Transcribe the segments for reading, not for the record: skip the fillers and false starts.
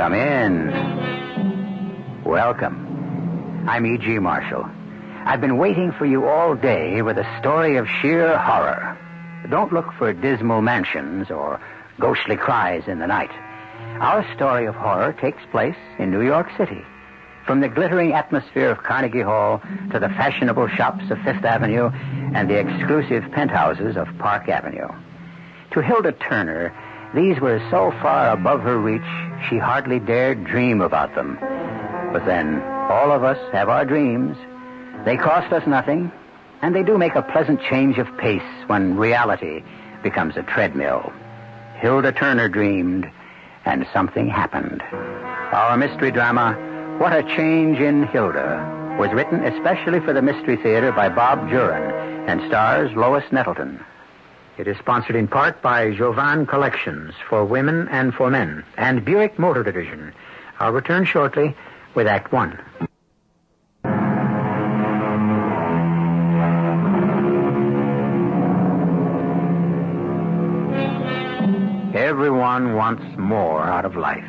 Come in. Welcome. I'm E.G. Marshall. I've been waiting for you all day with a story of sheer horror. Don't look for dismal mansions or ghostly cries in the night. Our story of horror takes place in New York City. From the glittering atmosphere of Carnegie Hall to the fashionable shops of Fifth Avenue and the exclusive penthouses of Park Avenue. To Hilda Turner, these were so far above her reach, she hardly dared dream about them. But then, all of us have our dreams. They cost us nothing, and they do make a pleasant change of pace when reality becomes a treadmill. Hilda Turner dreamed, and something happened. Our mystery drama, What a Change in Hilda, was written especially for the Mystery Theater by Bob Juhren and stars Lois Nettleton. It is sponsored in part by Juhren Collections for Women and for Men and Buick Motor Division. I'll return shortly with Act One. Everyone wants more out of life.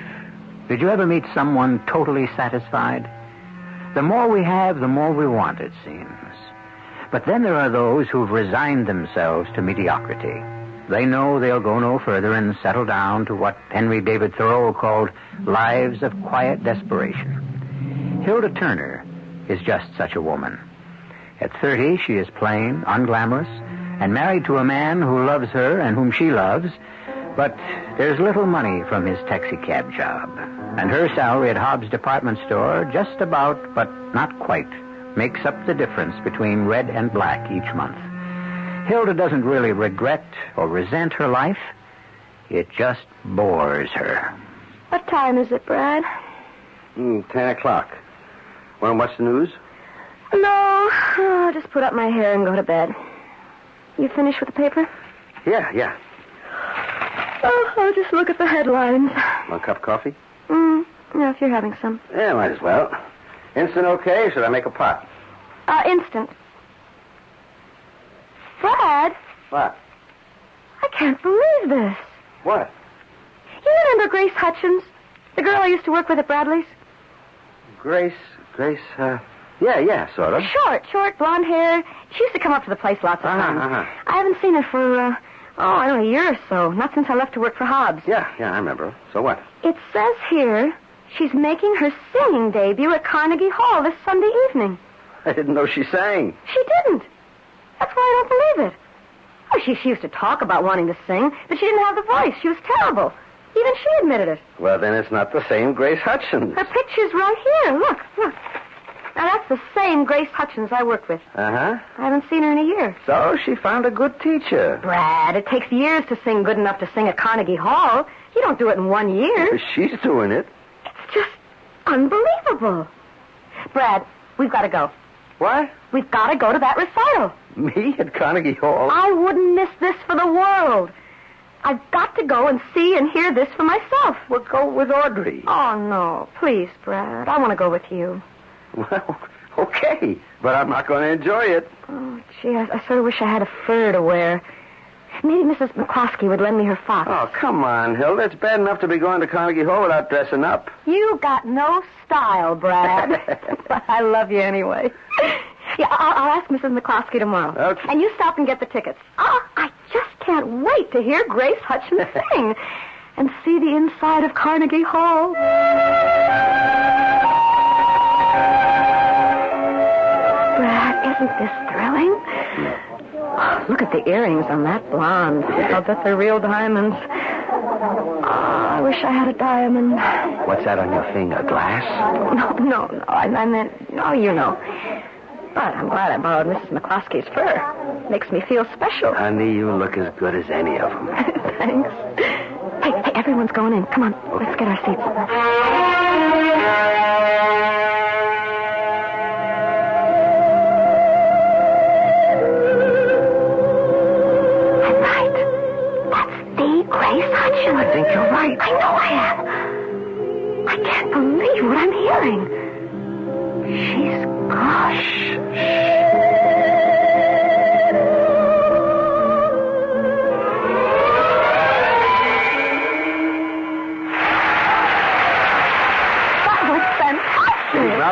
Did you ever meet someone totally satisfied? The more we have, the more we want, it seems. But then there are those who've resigned themselves to mediocrity. They know they'll go no further and settle down to what Henry David Thoreau called lives of quiet desperation. Hilda Turner is just such a woman. At 30, she is plain, unglamorous, and married to a man who loves her and whom she loves, but there's little money from his taxicab job. And her salary at Hobbs' department store just about, but not quite, makes up the difference between red and black each month. Hilda doesn't really regret or resent her life. It just bores her. What time is it, Brad? 10 o'clock. Want to watch the news? No. I'll just put up my hair and go to bed. You finished with the paper? Yeah. Oh, I'll just look at the headlines. Want a cup of coffee? Yeah, if you're having some. Yeah, might as well. Instant okay, or should I make a pot? Instant. Brad? What? I can't believe this. What? You remember Grace Hutchins? The girl I used to work with at Bradley's? Grace, yeah, sort of. Short, blonde hair. She used to come up to the place lots of times. I haven't seen her for, I don't know, a year or so. Not since I left to work for Hobbs. Yeah, I remember. So what? It says here she's making her singing debut at Carnegie Hall this Sunday evening. I didn't know she sang. She didn't. That's why I don't believe it. Oh, she used to talk about wanting to sing, but she didn't have the voice. She was terrible. Even she admitted it. Well, then it's not the same Grace Hutchins. Her picture's right here. Look. Now, that's the same Grace Hutchins I worked with. Uh-huh. I haven't seen her in a year. So she found a good teacher. Brad, it takes years to sing good enough to sing at Carnegie Hall. You don't do it in 1 year. She's doing it. It's just unbelievable. Brad, we've got to go. What? We've got to go to that recital. Me at Carnegie Hall? I wouldn't miss this for the world. I've got to go and see and hear this for myself. Well, go with Audrey. Oh, no. Please, Brad. I want to go with you. Well, okay. But I'm not going to enjoy it. Oh, gee, I sort of wish I had a fur to wear. Maybe Mrs. McCloskey would lend me her fox. Oh, come on, Hilda. It's bad enough to be going to Carnegie Hall without dressing up. You got no style, Brad. But I love you anyway. Yeah, I'll ask Mrs. McCloskey tomorrow. Okay. And you stop and get the tickets. Oh, I just can't wait to hear Grace Hutchins sing and see the inside of Carnegie Hall. Brad, isn't this thrilling? Oh, look at the earrings on that blonde. I'll bet they're real diamonds. Oh, I wish I had a diamond. What's that on your finger? Glass? No. I meant, you know. But I'm glad I borrowed Mrs. McCloskey's fur. Makes me feel special. Honey, you look as good as any of them. Thanks. Hey, everyone's going in. Come on, okay. Let's get our seats. I'm right. That's the Grace Hutchins. I think you're right. I know I am. I can't believe what I'm hearing. She's gone. Shh.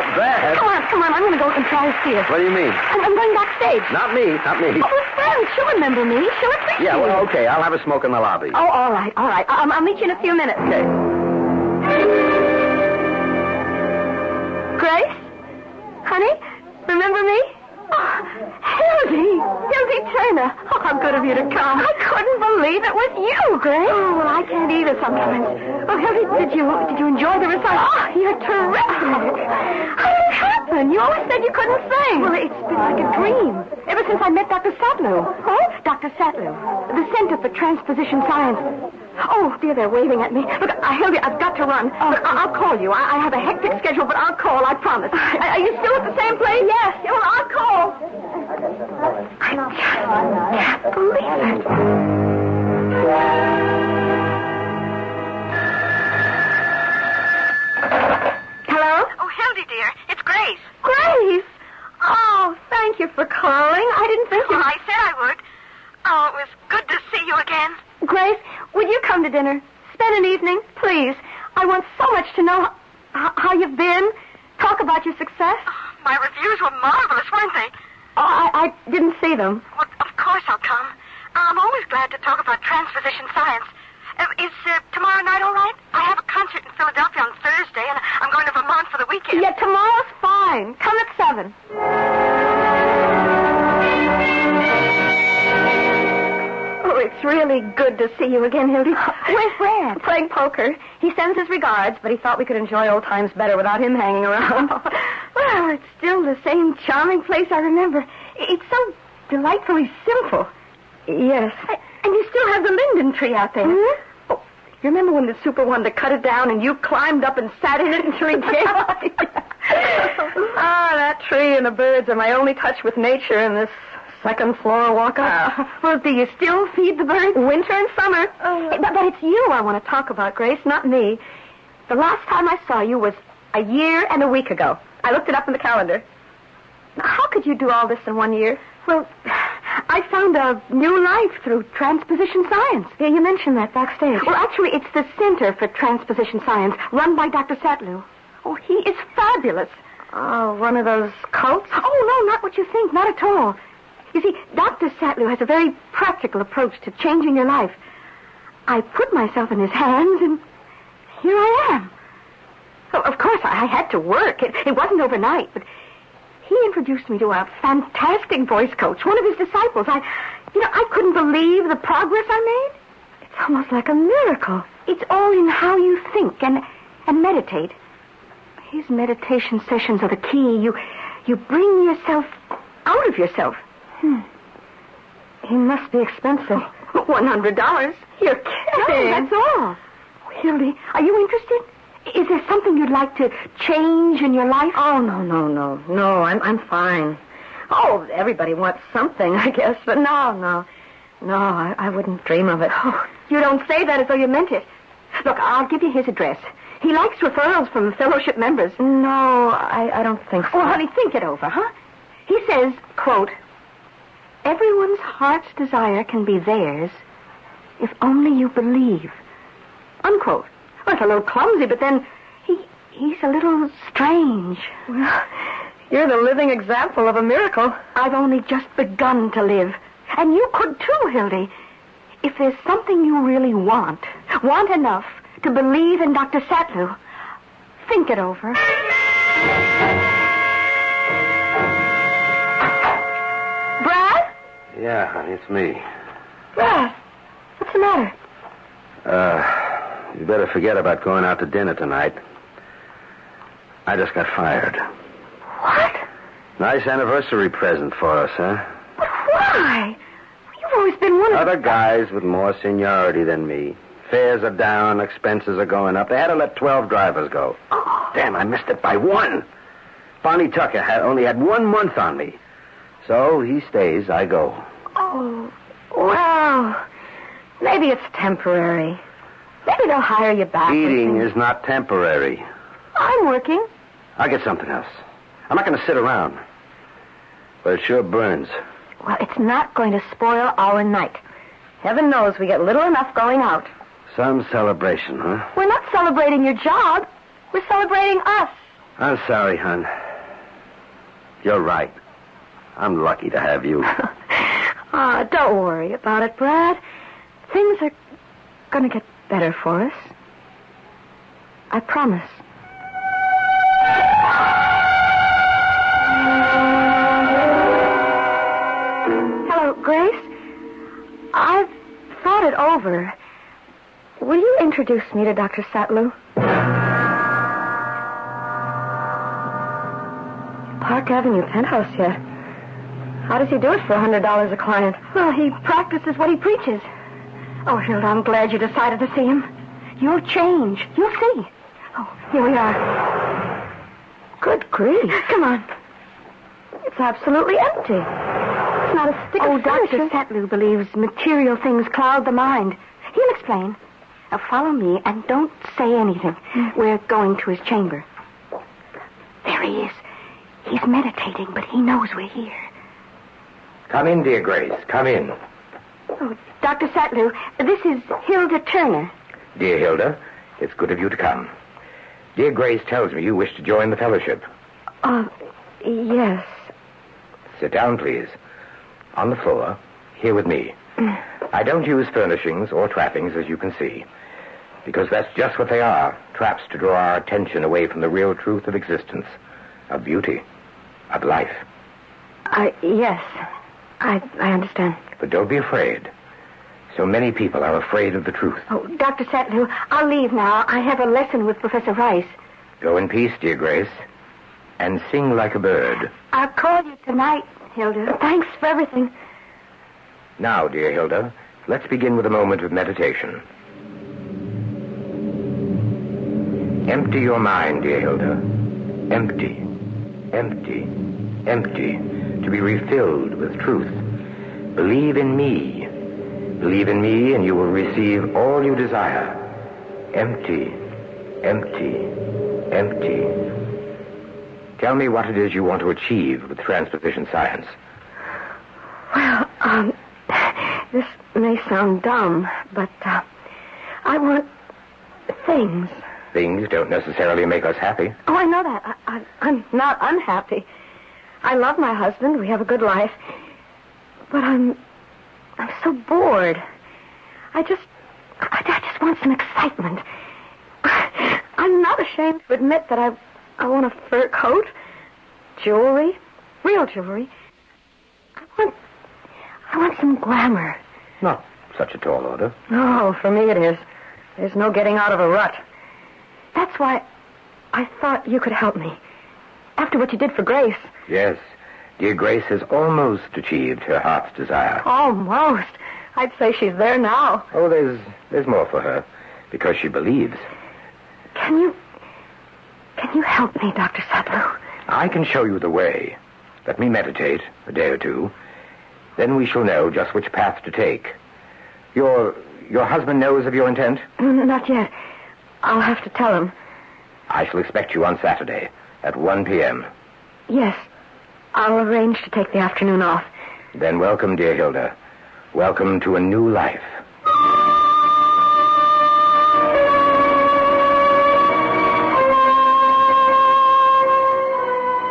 not bad. Come on. I'm going to go and try to see it. What do you mean? I'm going backstage. Not me. Oh, with friends. She'll remember me. She'll appreciate Yeah, well, it. okay. I'll have a smoke in the lobby. Oh, all right. I'll meet you in a few minutes. Okay. Grace? Honey? Remember me? Oh, Hilda Turner. Oh, how good of you to come. I couldn't believe it was you, Grace. Oh, well, I can't either sometimes. Oh, Hilda, did you enjoy the recital? Oh, you're terrific. How did it happen? You always said you couldn't sing. Well, it's been like a dream. Ever since I met Dr. Satlew. Who? Dr. Satlew. The Center for Transposition Science. Oh, dear, they're waving at me. Look, Hilda, I've got to run. Oh. But I'll call you. I have a hectic schedule, but I'll call, I promise. Are you still at the same place? Yes. Well, I'll call. I just can't believe it. Hello? Oh, Hildy, dear, it's Grace. Grace! Oh, thank you for calling. I didn't think you... Well, I said I would. Oh, it was good to see you again. Grace, would you come to dinner? Spend an evening, please. I want so much to know how you've been. Talk about your success. Oh, my reviews were marvelous, weren't they? Oh, I didn't see them. Well, of course I'll come. I'm always glad to talk about transposition science. Is tomorrow night all right? I have a concert in Philadelphia on Thursday, and I'm going to Vermont for the weekend. Yeah, tomorrow's fine. Come at 7. Oh, it's really good to see you again, Hildy. Where's Brad? Playing poker. He sends his regards, but he thought we could enjoy old times better without him hanging around. Well, it's still the same charming place I remember. It's so delightfully simple. Yes. And you still have the linden tree out there. Mm-hmm. Oh, you remember when the super wanted to cut it down and you climbed up and sat in it until he came? That tree and the birds are my only touch with nature in this second floor walk-up. Well, do you still feed the birds? Winter and summer. But it's you I want to talk about, Grace, not me. The last time I saw you was a year and a week ago. I looked it up in the calendar. Now, how could you do all this in 1 year? Well, I found a new life through transposition science. Yeah, you mentioned that backstage. Well, actually, it's the Center for Transposition Science, run by Dr. Satlew. Oh, he is fabulous. Oh, one of those cults? Oh, no, not what you think. Not at all. You see, Dr. Satlew has a very practical approach to changing your life. I put myself in his hands, and here I am. Oh, of course, I had to work. It wasn't overnight, but he introduced me to a fantastic voice coach, one of his disciples. I couldn't believe the progress I made. It's almost like a miracle. It's all in how you think and meditate. His meditation sessions are the key. You bring yourself out of yourself. He must be expensive. $100. You're kidding. No, that's all. Hildy, are you interested? Is there something you'd like to change in your life? Oh, no. I'm fine. Oh, everybody wants something, I guess, but no. No, I wouldn't dream of it. Oh, you don't say that as though you meant it. Look, I'll give you his address. He likes referrals from fellowship members. No, I don't think so. Oh, honey, think it over, huh? He says, quote, everyone's heart's desire can be theirs if only you believe. Unquote. Well, it's a little clumsy, but then he's a little strange. Well, you're the living example of a miracle. I've only just begun to live. And you could too, Hildy. If there's something you really want enough to believe in Dr. Satlew, think it over. Brad? Yeah, honey, it's me. Brad, what's the matter? You better forget about going out to dinner tonight. I just got fired. What? Nice anniversary present for us, huh? But why? You've always been one of... Other guys with more seniority than me. Fares are down, expenses are going up. They had to let 12 drivers go. Oh. Damn, I missed it by 1. Bonnie Tucker only had 1 month on me. So he stays, I go. Oh, well, maybe it's temporary. Maybe they'll hire you back. Eating is not temporary. I'm working. I'll get something else. I'm not going to sit around. But it sure burns. Well, it's not going to spoil our night. Heaven knows we get little enough going out. Some celebration, huh? We're not celebrating your job. We're celebrating us. I'm sorry, hon. You're right. I'm lucky to have you. Don't worry about it, Brad. Things are going to get better for us. I promise. Hello, Grace. I've thought it over. Will you introduce me to Dr. Satlew? Park Avenue penthouse yet. How does he do it for $100 a client? Well, he practices what he preaches. Oh, Hilda, I'm glad you decided to see him. You'll change. You'll see. Oh, here we are. Good grief. Come on. It's absolutely empty. It's not a stick of furniture. Dr. Satlew believes material things cloud the mind. He'll explain. Now follow me and don't say anything. We're going to his chamber. There he is. He's meditating, but he knows we're here. Come in, dear Grace. Come in. Oh, Dr. Satlew, this is Hilda Turner. Dear Hilda, it's good of you to come. Dear Grace tells me you wish to join the fellowship. Yes. Sit down, please. On the floor, here with me. I don't use furnishings or trappings, as you can see, because that's just what they are, traps to draw our attention away from the real truth of existence, of beauty, of life. Yes. I understand. But don't be afraid. So many people are afraid of the truth. Oh, Dr. Satlew, I'll leave now. I have a lesson with Professor Rice. Go in peace, dear Grace, and sing like a bird. I'll call you tonight, Hilda. Thanks for everything. Now, dear Hilda, let's begin with a moment of meditation. Empty your mind, dear Hilda. Empty, empty, empty, to be refilled with truth. Believe in me. Believe in me and you will receive all you desire. Empty, empty, empty. Tell me what it is you want to achieve with transposition science. Well, this may sound dumb, but I want things. Things don't necessarily make us happy. Oh, I know that. I'm not unhappy. I love my husband. We have a good life. But I'm so bored. I just want some excitement. I'm not ashamed to admit that I want a fur coat, jewelry, real jewelry. I want some glamour. Not such a tall order. No, for me it is. There's no getting out of a rut. That's why I thought you could help me. After what you did for Grace. Yes. Dear Grace has almost achieved her heart's desire. Almost. I'd say she's there now. Oh, there's more for her, because she believes. Can you help me, Dr. Satlew? I can show you the way. Let me meditate a day or two. Then we shall know just which path to take. Your husband knows of your intent? Not yet. I'll have to tell him. I shall expect you on Saturday at 1 p.m. Yes. I'll arrange to take the afternoon off. Then welcome, dear Hilda. Welcome to a new life.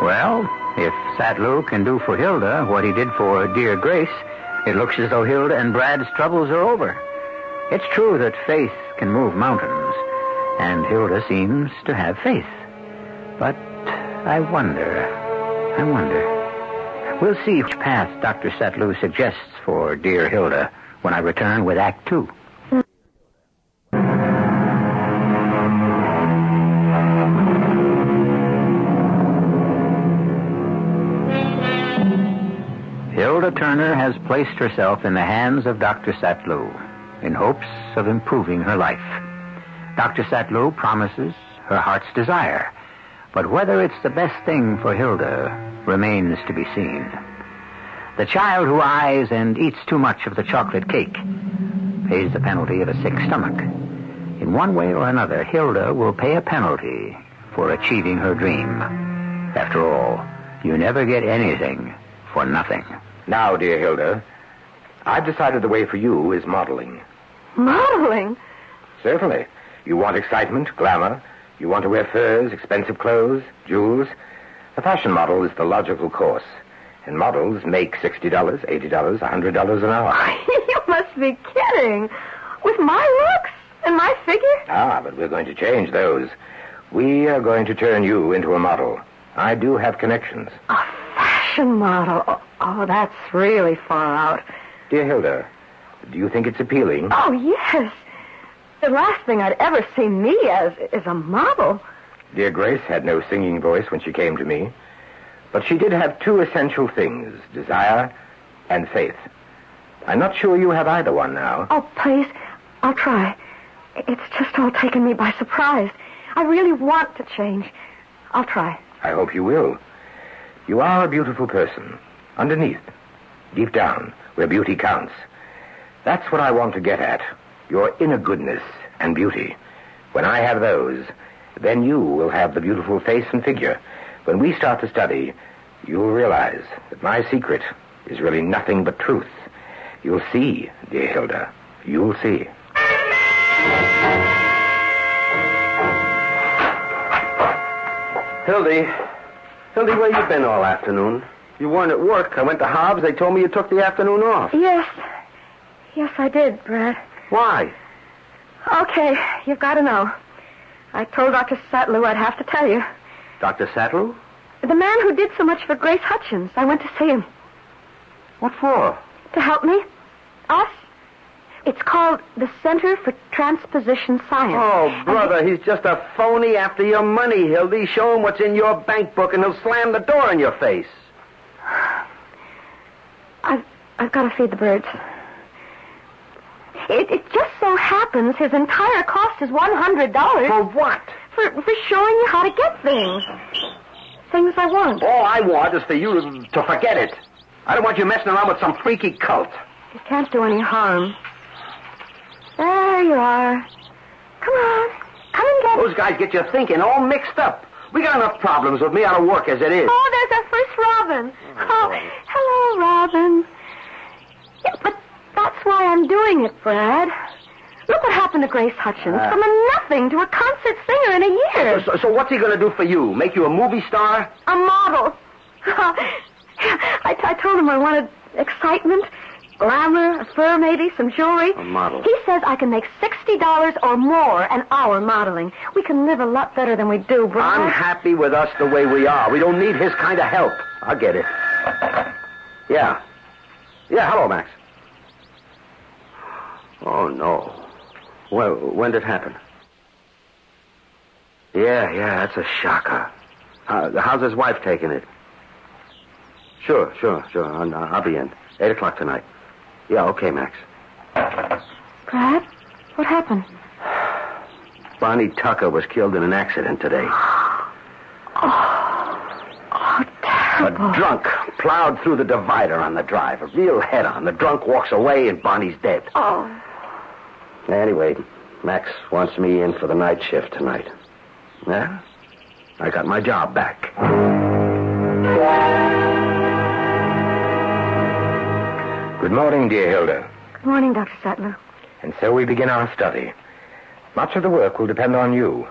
Well, if Satlew can do for Hilda what he did for dear Grace, it looks as though Hilda and Brad's troubles are over. It's true that faith can move mountains, and Hilda seems to have faith. But I wonder. We'll see which path Dr. Satlew suggests for dear Hilda when I return with Act 2. Hilda Turner has placed herself in the hands of Dr. Satlew in hopes of improving her life. Dr. Satlew promises her heart's desire, but whether it's the best thing for Hilda remains to be seen. The child who eyes and eats too much of the chocolate cake pays the penalty of a sick stomach. In one way or another, Hilda will pay a penalty for achieving her dream. After all, you never get anything for nothing. Now, dear Hilda, I've decided the way for you is modeling. Modeling? Certainly. You want excitement, glamour. You want to wear furs, expensive clothes, jewels? A fashion model is the logical course. And models make $60, $80, $100 an hour. You must be kidding. With my looks and my figure? But we're going to change those. We are going to turn you into a model. I do have connections. A fashion model? Oh, that's really far out. Dear Hilda, do you think it's appealing? Oh, yes. The last thing I'd ever see me as is a model. Dear Grace had no singing voice when she came to me. But she did have two essential things, desire and faith. I'm not sure you have either one now. Oh, please, I'll try. It's just all taken me by surprise. I really want to change. I'll try. I hope you will. You are a beautiful person. Underneath, deep down, where beauty counts. That's what I want to get at. Your inner goodness and beauty. When I have those, then you will have the beautiful face and figure. When we start to study, you'll realize that my secret is really nothing but truth. You'll see, dear Hilda. You'll see. Hildy, where you been all afternoon? You weren't at work. I went to Hobbs. They told me you took the afternoon off. Yes, I did, Brad. Why? Okay, you've got to know. I told Dr. Sattlew I'd have to tell you. Dr. Sattlew? The man who did so much for Grace Hutchins. I went to see him. What for? To help me. Us. It's called the Center for Transposition Science. Oh, brother, he's just a phony after your money, Hildy. Show him what's in your bank book and he'll slam the door in your face. I've got to feed the birds. It just so happens his entire cost is $100. For what? For showing you how to get things. Things I want. All I want is for you to forget it. I don't want you messing around with some freaky cult. It can't do any harm. There you are. Come on. Come and get... Those guys get you thinking, all mixed up. We got enough problems with me out of work as it is. Oh, there's our first Robin. Oh, hello, Robin. Yeah, but that's why I'm doing it, Brad. Look what happened to Grace Hutchins. From a nothing to a concert singer in a year. So what's he going to do for you? Make you a movie star? A model. I told him I wanted excitement, glamour, a fur maybe, some jewelry. A model. He says I can make $60 or more an hour modeling. We can live a lot better than we do, Brad. I'm happy with us the way we are. We don't need his kind of help. I'll get it. Yeah, hello, Max. Oh, no. Well, when did it happen? Yeah, that's a shocker. How's his wife taking it? Sure. I'll be in. 8 o'clock tonight. Yeah, okay, Max. Brad, what happened? Bonnie Tucker was killed in an accident today. Oh, terrible. A drunk plowed through the divider on the drive. A real head-on. The drunk walks away and Bonnie's dead. Oh. Anyway, Max wants me in for the night shift tonight. Yeah? I got my job back. Good morning, dear Hilda. Good morning, Dr. Sattlew. And so we begin our study. Much of the work will depend on you.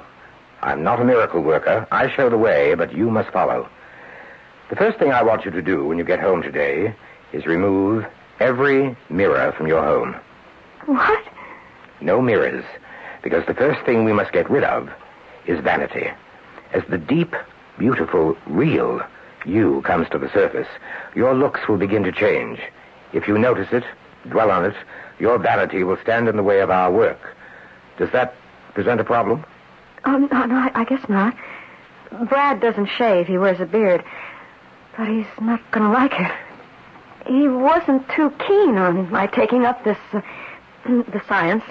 I'm not a miracle worker. I show the way, but you must follow. The first thing I want you to do when you get home today is remove every mirror from your home. What? No mirrors, because the first thing we must get rid of is vanity. As the deep, beautiful, real you comes to the surface, your looks will begin to change. If you notice it, dwell on it, your vanity will stand in the way of our work. Does that present a problem? No, I guess not. Brad doesn't shave. He wears a beard. But he's not going to like it. He wasn't too keen on my taking up this, the science.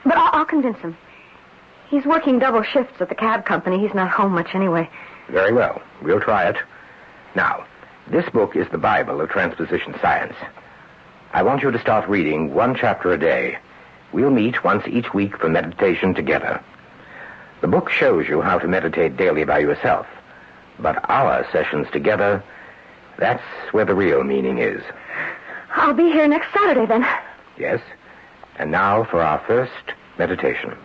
But I'll convince him. He's working double shifts at the cab company. He's not home much anyway. Very well. We'll try it. Now, this book is the Bible of transposition science. I want you to start reading 1 chapter a day. We'll meet once each week for meditation together. The book shows you how to meditate daily by yourself. But our sessions together, that's where the real meaning is. I'll be here next Saturday, then. Yes. And now for our first meditation.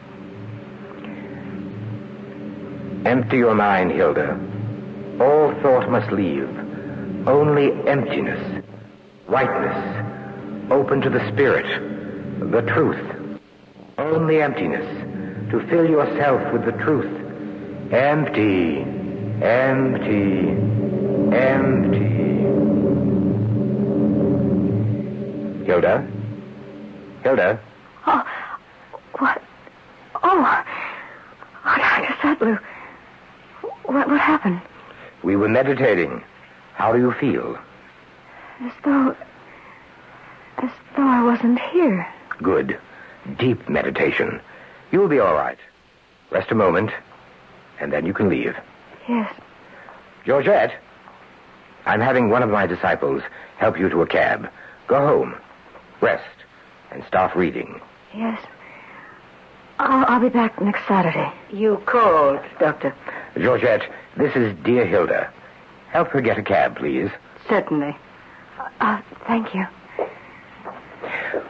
Empty your mind, Hilda. All thought must leave. Only emptiness, whiteness, open to the spirit, the truth. Only emptiness, to fill yourself with the truth. Empty, empty, empty. Hilda? Hilda? Oh, what? Oh, Dr. Sattler. What happened? We were meditating. How do you feel? As though I wasn't here. Good. Deep meditation. You'll be all right. Rest a moment, and then you can leave. Yes. Georgette, I'm having one of my disciples help you to a cab. Go home, rest, and start reading. Yes. I'll be back next Saturday. You called, Doctor. Georgette, this is dear Hilda. Help her get a cab, please. Certainly. Thank you.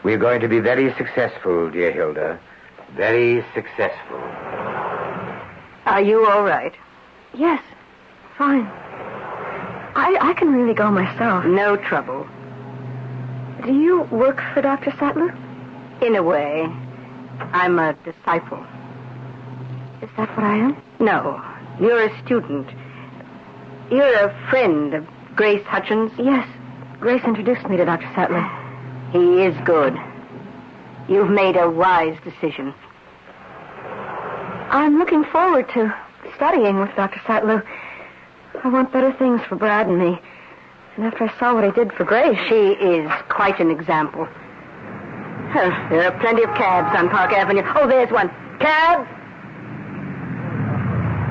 We're going to be very successful, dear Hilda. Very successful. Are you all right? Yes. Fine. I can really go myself. No trouble. Do you work for Dr. Sattler? In a way. I'm a disciple. Is that what I am? No. You're a student. You're a friend of Grace Hutchins? Yes. Grace introduced me to Dr. Sattler. He is good. You've made a wise decision. I'm looking forward to studying with Dr. Sattler. I want better things for Brad and me. And after I saw what he did for Grace... She is quite an example. There are plenty of cabs on Park Avenue. Oh, there's one. Cab!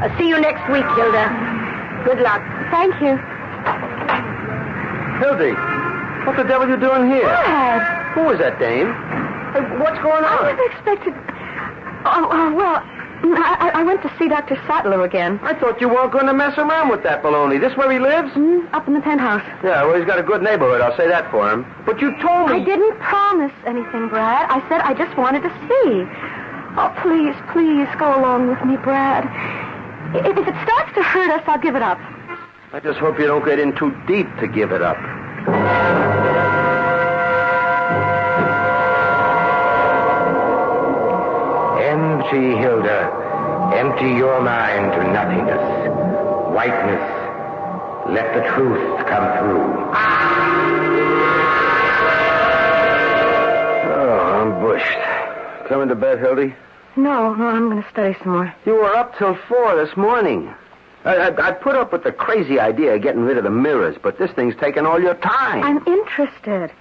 I'll see you next week, Hilda. Good luck. Thank you. Hildy, what the devil are you doing here? Brad! Who is that dame? What's going on? I never expected... well... I went to see Dr. Sattler again. I thought you weren't going to mess around with that baloney. This where he lives? Up in the penthouse. Yeah, well, he's got a good neighborhood, I'll say that for him. But you told me... I didn't promise anything, Brad. I said I just wanted to see. Oh, please, please go along with me, Brad. If it starts to hurt us, I'll give it up. I just hope you don't get in too deep to give it up. Empty, Hilda. Empty your mind to nothingness. Whiteness. Let the truth come through. Oh, I'm bushed. Coming to bed, Hildy? No, I'm going to study some more. You were up till 4 this morning. I put up with the crazy idea of getting rid of the mirrors, but this thing's taking all your time. I'm interested.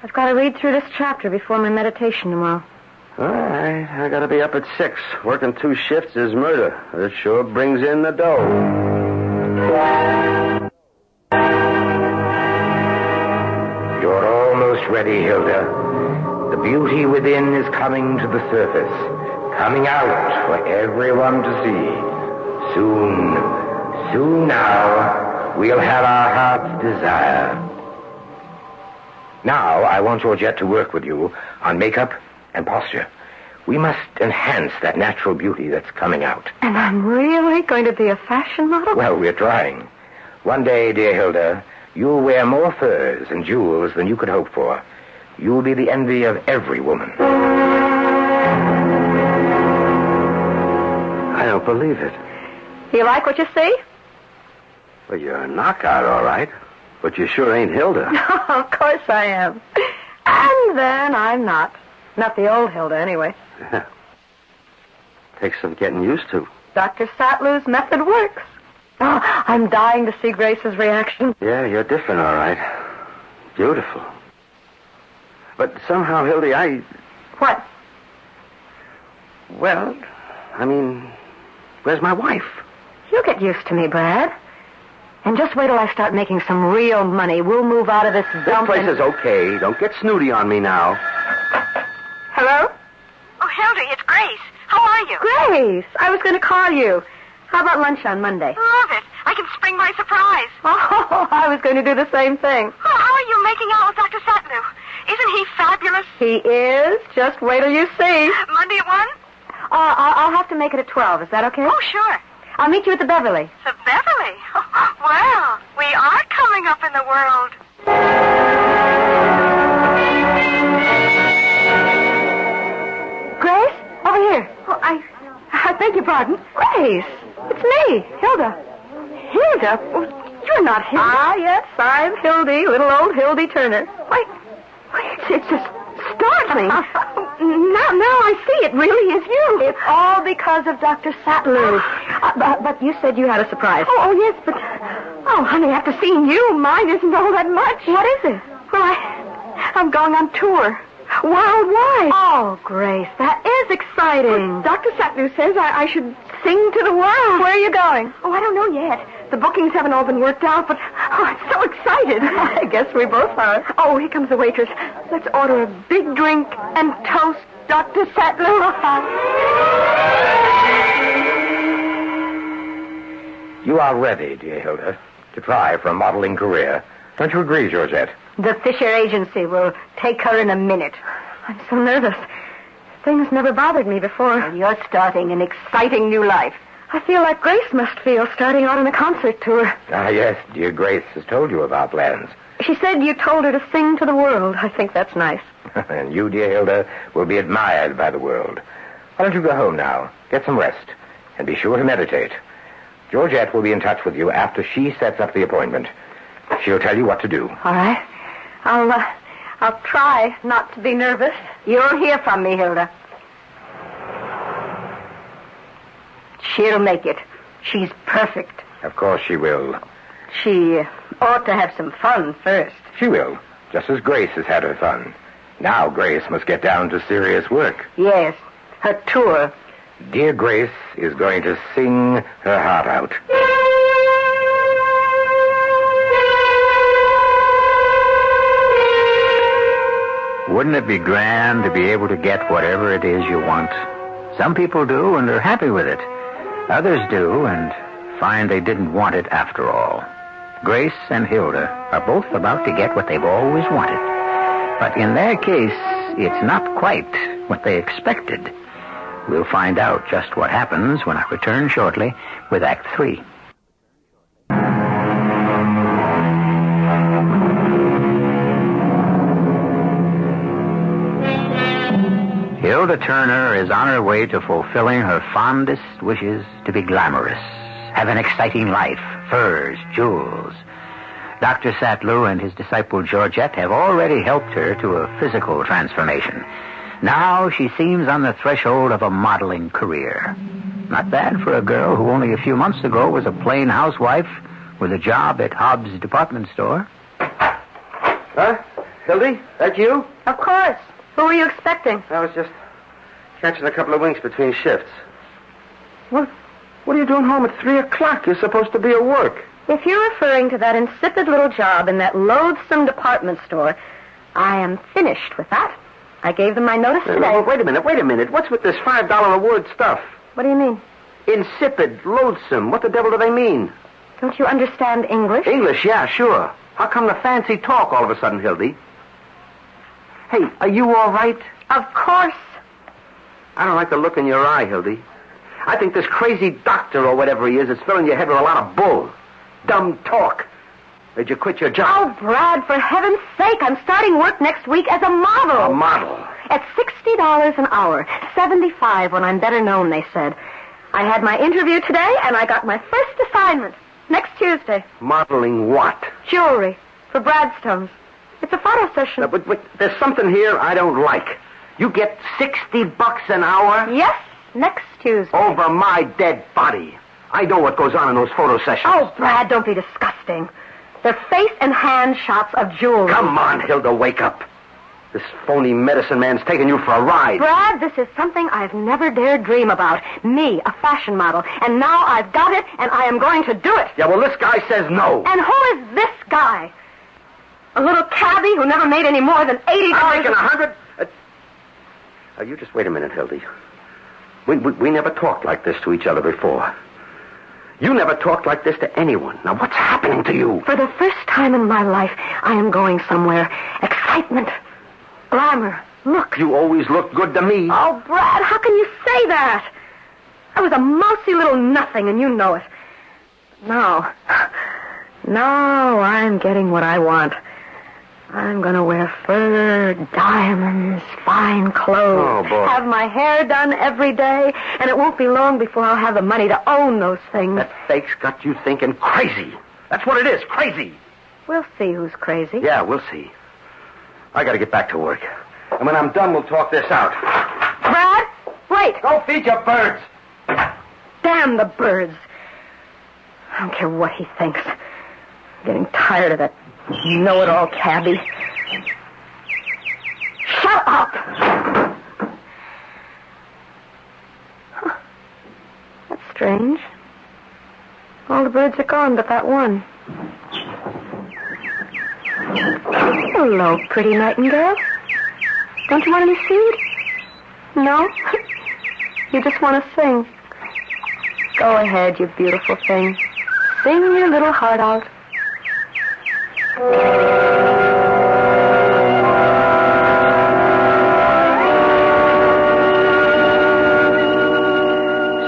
I've got to read through this chapter before my meditation tomorrow. All right. I got to be up at 6. Working 2 shifts is murder. It sure brings in the dough. You're almost ready, Hilda. The beauty within is coming to the surface, coming out for everyone to see. Soon now, we'll have our heart's desire. Now, I want Georgette to work with you on makeup and posture. We must enhance that natural beauty that's coming out. And I'm really going to be a fashion model? Well, we're trying. One day, dear Hilda, you'll wear more furs and jewels than you could hope for. You'll be the envy of every woman. I don't believe it. You like what you see? Well, you're a knockout, all right. But you sure ain't Hilda. Of course I am. And then I'm not. Not the old Hilda, anyway. Takes some getting used to. Dr. Sattler's method works. Oh, I'm dying to see Grace's reaction. Yeah, you're different, all right. Beautiful. But somehow, Hildy, What? Well, I mean, where's my wife? You'll get used to me, Brad. And just wait till I start making some real money. We'll move out of this dump. This place is okay. Don't get snooty on me now. Hello? Oh, Hilda, it's Grace. How are you? Grace, I was going to call you. How about lunch on Monday? Love it. I can spring my surprise. Oh, I was going to do the same thing. Oh, how are you making out with Dr. Sattler? Isn't he fabulous? He is. Just wait till you see. Monday at 1? I'll have to make it at 12. Is that okay? Oh, sure. I'll meet you at the Beverly. The Beverly? Well, we are coming up in the world. Grace, over here. Oh, I beg your pardon. Grace, it's me, Hilda. Hilda? Oh, you're not Hilda. Ah, yes, I'm Hildy, little old Hilda Turner. Why, it's just startling. Now I see it really is you. It's all because of Dr. Sattler. But you said you had a surprise. Oh, yes, but... Oh, honey, after seeing you, mine isn't all that much. What is it? Well, I'm going on tour. Worldwide. Oh, Grace, that is exciting. Well, Dr. Sattler says I should sing to the world. Where are you going? Oh, I don't know yet. The bookings haven't all been worked out, but I'm so excited. I guess we both are. Oh, here comes the waitress. Let's order a big drink and toast Dr. Sattler. You are ready, dear Hilda, to try for a modeling career. Don't you agree, Georgette? The Fisher Agency will take her in a minute. I'm so nervous. Things never bothered me before. And you're starting an exciting new life. I feel like Grace must feel starting out on a concert tour. Ah, yes, dear Grace has told you of our plans. She said you told her to sing to the world. I think that's nice. And you, dear Hilda, will be admired by the world. Why don't you go home now, get some rest, and be sure to meditate. Georgette will be in touch with you after she sets up the appointment. She'll tell you what to do. All right. I'll try not to be nervous. You'll hear from me, Hilda. She'll make it. She's perfect. Of course she will. She ought to have some fun first. She will, just as Grace has had her fun. Now Grace must get down to serious work. Yes, her tour. Dear Grace is going to sing her heart out. Wouldn't it be grand to be able to get whatever it is you want? Some people do and are happy with it. Others do and find they didn't want it after all. Grace and Hilda are both about to get what they've always wanted. But in their case, it's not quite what they expected. We'll find out just what happens when I return shortly with Act 3. Hilda Turner is on her way to fulfilling her fondest wishes to be glamorous, have an exciting life, furs, jewels. Dr. Sattler and his disciple Georgette have already helped her to a physical transformation. Now she seems on the threshold of a modeling career. Not bad for a girl who only a few months ago was a plain housewife with a job at Hobbs' department store. Huh? Hildy, that you? Of course. Who were you expecting? I was just catching a couple of winks between shifts. What are you doing home at 3 o'clock? You're supposed to be at work. If you're referring to that insipid little job in that loathsome department store, I am finished with that. I gave them my notice today. No, wait a minute. What's with this $5 a word stuff? What do you mean? Insipid, loathsome. What the devil do they mean? Don't you understand English? English, yeah, sure. How come the fancy talk all of a sudden, Hildy? Hey, are you all right? Of course. I don't like the look in your eye, Hildy. I think this crazy doctor or whatever he is filling your head with a lot of bull. Dumb talk. Did you quit your job? Oh, Brad, for heaven's sake, I'm starting work next week as a model. A model? At $60 an hour. $75 when I'm better known, they said. I had my interview today, and I got my first assignment. Next Tuesday. Modeling what? Jewelry. For Bradstones. It's a photo session. But there's something here I don't like. You get $60 an hour? Yes, next Tuesday. Over my dead body. I know what goes on in those photo sessions. Oh, Brad, don't be disgusting. They're face and hand shots of jewelry. Come on, Hilda, wake up. This phony medicine man's taking you for a ride. Brad, this is something I've never dared dream about. Me, a fashion model. And now I've got it, and I am going to do it. Yeah, well, this guy says no. And who is this guy? A little cabbie who never made any more than $80. I'm making $100. You just wait a minute, Hildy. We never talked like this to each other before. You never talked like this to anyone. Now, what's happening to you? For the first time in my life, I am going somewhere. Excitement. Glamour. Looks. You always looked good to me. Oh, Brad, how can you say that? I was a mousy little nothing, and you know it. Now I'm getting what I want. I'm going to wear fur, diamonds, fine clothes. Oh, boy. Have my hair done every day, and it won't be long before I'll have the money to own those things. That fake's got you thinking crazy. That's what it is, crazy. We'll see who's crazy. Yeah, we'll see. I got to get back to work. And when I'm done, we'll talk this out. Brad, wait. Go feed your birds. Damn the birds. I don't care what he thinks. I'm getting tired of that know-it-all cabbie. Shut up! Huh. That's strange. All the birds are gone but that one. Hello, pretty nightingale. Don't you want any seed? No? You just want to sing. Go ahead, you beautiful thing. Sing your little heart out.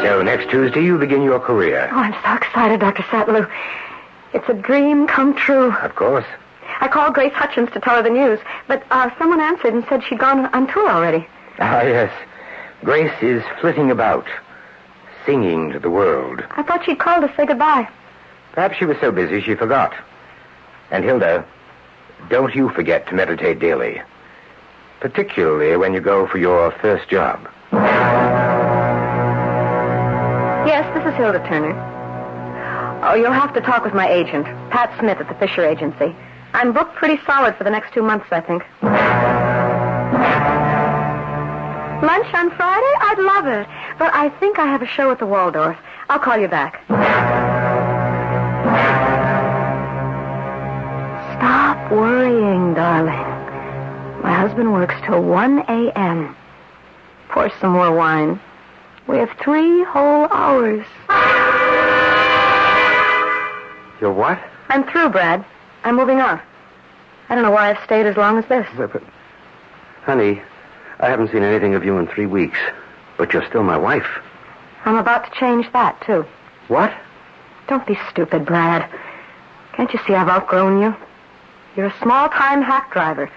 So next Tuesday you begin your career. Oh, I'm so excited, Dr. Sattlew. It's a dream come true. Of course. I called Grace Hutchins to tell her the news, but someone answered and said she'd gone on tour already. Ah, yes. Grace is flitting about, singing to the world. I thought she'd called to say goodbye. Perhaps she was so busy she forgot. And Hilda, don't you forget to meditate daily, particularly when you go for your first job. Yes, this is Hilda Turner. Oh, you'll have to talk with my agent, Pat Smith at the Fisher Agency. I'm booked pretty solid for the next 2 months, I think. Lunch on Friday? I'd love it. But I think I have a show at the Waldorf. I'll call you back. Stop worrying, darling. My husband works till 1 a.m. Pour some more wine. We have 3 whole hours. You're what? I'm through, Brad. I'm moving on. I don't know why I've stayed as long as this. But, honey, I haven't seen anything of you in 3 weeks. But you're still my wife. I'm about to change that, too. What? Don't be stupid, Brad. Can't you see I've outgrown you? You're a small-time hack driver,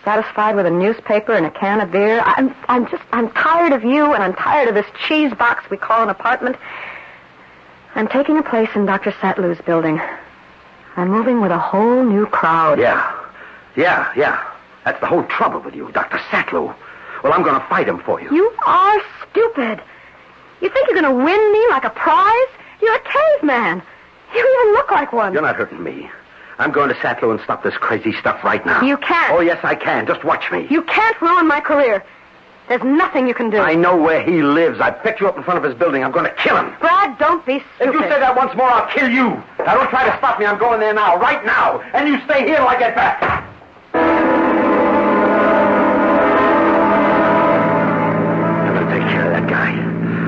satisfied with a newspaper and a can of beer. I'm tired of you, and I'm tired of this cheese box we call an apartment. I'm taking a place in Dr. Satlew's building. I'm moving with a whole new crowd. Yeah. That's the whole trouble with you, Dr. Satlew. Well, I'm going to fight him for you. You are stupid. You think you're going to win me like a prize? You're a caveman. You even look like one. You're not hurting me. I'm going to Satlew and stop this crazy stuff right now. You can't. Oh, yes, I can. Just watch me. You can't ruin my career. There's nothing you can do. I know where he lives. I picked you up in front of his building. I'm going to kill him. Brad, don't be stupid. If you say that once more, I'll kill you. Now, don't try to stop me. I'm going there now, right now. And you stay here till I get back. I'm going to take care of that guy.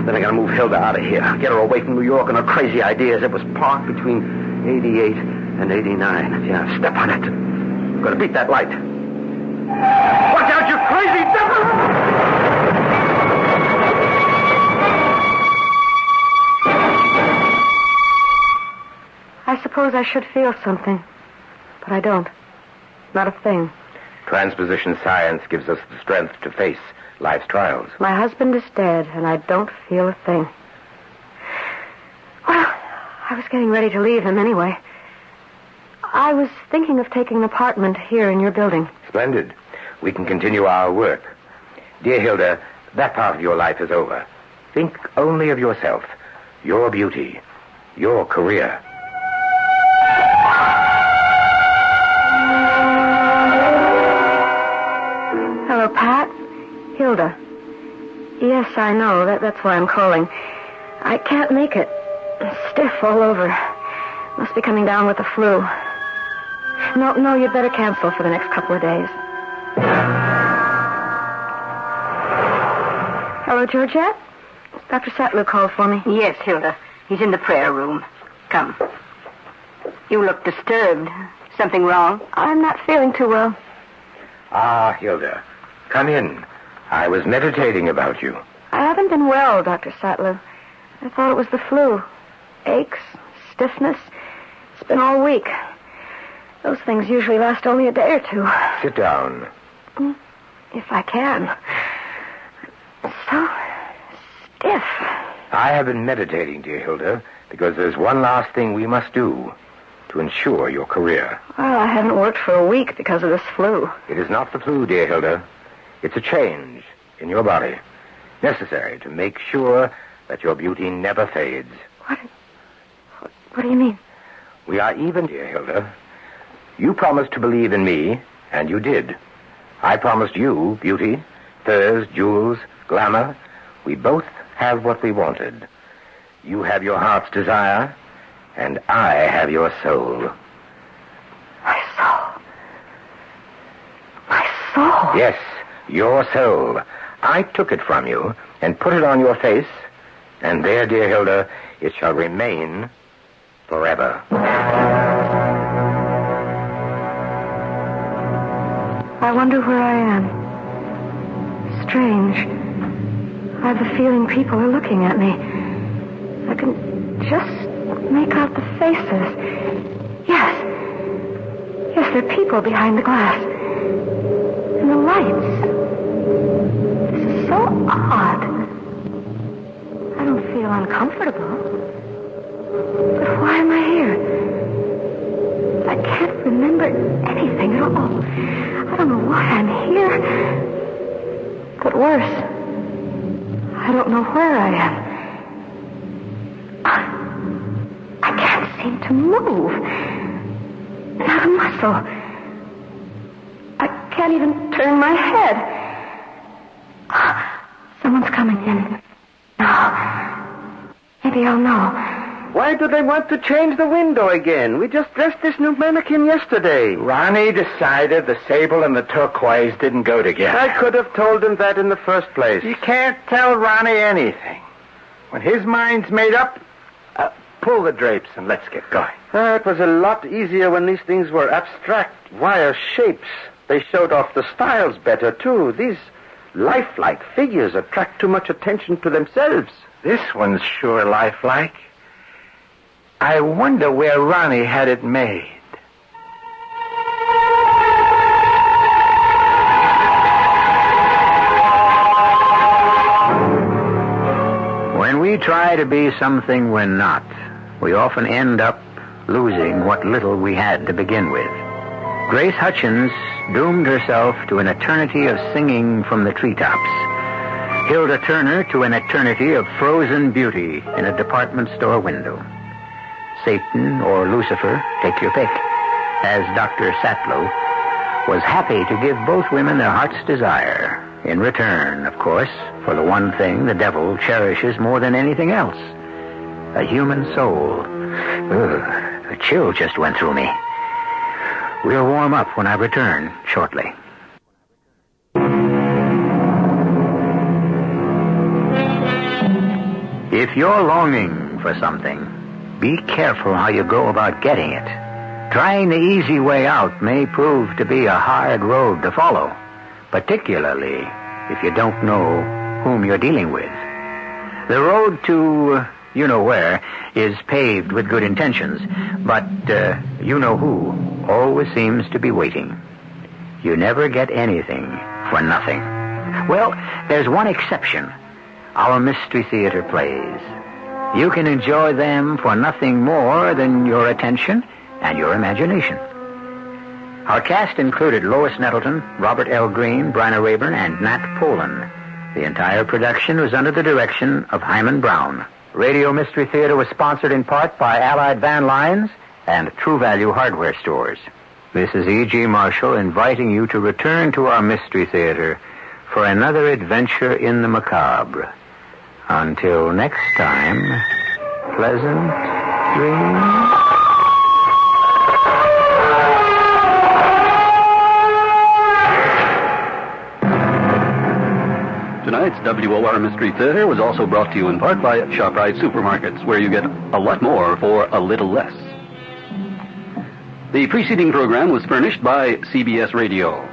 Then I got to move Hilda out of here. Get her away from New York and her crazy ideas. It was parked between 88 and 89. Yeah, step on it. I'm going to beat that light. Watch out, you crazy devil! I suppose I should feel something, but I don't. Not a thing. Transposition science gives us the strength to face life's trials. My husband is dead, and I don't feel a thing. Well, I was getting ready to leave him anyway. I was thinking of taking an apartment here in your building. Splendid. We can continue our work. Dear Hilda, that part of your life is over. Think only of yourself, your beauty, your career. Hello, Pat. Hilda. Yes, I know. That's why I'm calling. I can't make it. Stiff all over. Must be coming down with the flu. No, you'd better cancel for the next couple of days. Hello, Georgette? Dr. Sattlew called for me. Yes, Hilda. He's in the prayer room. Come. You look disturbed. Something wrong? I'm not feeling too well. Ah, Hilda. Come in. I was meditating about you. I haven't been well, Dr. Sattlew. I thought it was the flu. Aches, stiffness. It's been all week. Those things usually last only a day or two. Sit down. If I can. So stiff. I have been meditating, dear Hilda, because there's one last thing we must do to ensure your career. Well, I haven't worked for a week because of this flu. It is not the flu, dear Hilda. It's a change in your body, necessary to make sure that your beauty never fades. What do you mean? We are even, dear Hilda. You promised to believe in me, and you did. I promised you beauty, furs, jewels, glamour. We both have what we wanted. You have your heart's desire, and I have your soul. My soul? My soul? Yes, your soul. I took it from you and put it on your face, and there, dear Hilda, it shall remain forever. I wonder where I am. Strange. I have the feeling people are looking at me. I can just make out the faces. Yes. Yes, there are people behind the glass. And the lights. This is so odd. I don't feel uncomfortable. But why am I here? I can't remember anything at all. I don't know why I'm here. But worse, I don't know where I am. I can't seem to move. Not a muscle. I can't even turn my head. Someone's coming in. Now, maybe I'll know. Why do they want to change the window again? We just dressed this new mannequin yesterday. Ronnie decided the sable and the turquoise didn't go together. I could have told him that in the first place. You can't tell Ronnie anything. When his mind's made up, pull the drapes and let's get going. It was a lot easier when these things were abstract, wire shapes. They showed off the styles better, too. These lifelike figures attract too much attention to themselves. This one's sure lifelike. I wonder where Ronnie had it made. When we try to be something we're not, we often end up losing what little we had to begin with. Grace Hutchins doomed herself to an eternity of singing from the treetops. Hilda Turner to an eternity of frozen beauty in a department store window. Satan or Lucifer, take your pick, as Dr. Sattlow was happy to give both women their heart's desire, in return, of course, for the one thing the devil cherishes more than anything else, a human soul. Ugh, a chill just went through me. We'll warm up when I return shortly. If you're longing for something, be careful how you go about getting it. Trying the easy way out may prove to be a hard road to follow, particularly if you don't know whom you're dealing with. The road to you-know-where is paved with good intentions, but you-know-who always seems to be waiting. You never get anything for nothing. Well, there's one exception. Our Mystery Theater plays. You can enjoy them for nothing more than your attention and your imagination. Our cast included Lois Nettleton, Robert L. Green, Bryna Rayburn, and Nat Polan. The entire production was under the direction of Himan Brown. Radio Mystery Theater was sponsored in part by Allied Van Lines and True Value Hardware Stores. This is E.G. Marshall inviting you to return to our Mystery Theater for another adventure in the macabre. Until next time, pleasant dreams. Tonight's WOR Mystery Theater was also brought to you in part by ShopRite Supermarkets, where you get a lot more for a little less. The preceding program was furnished by CBS Radio.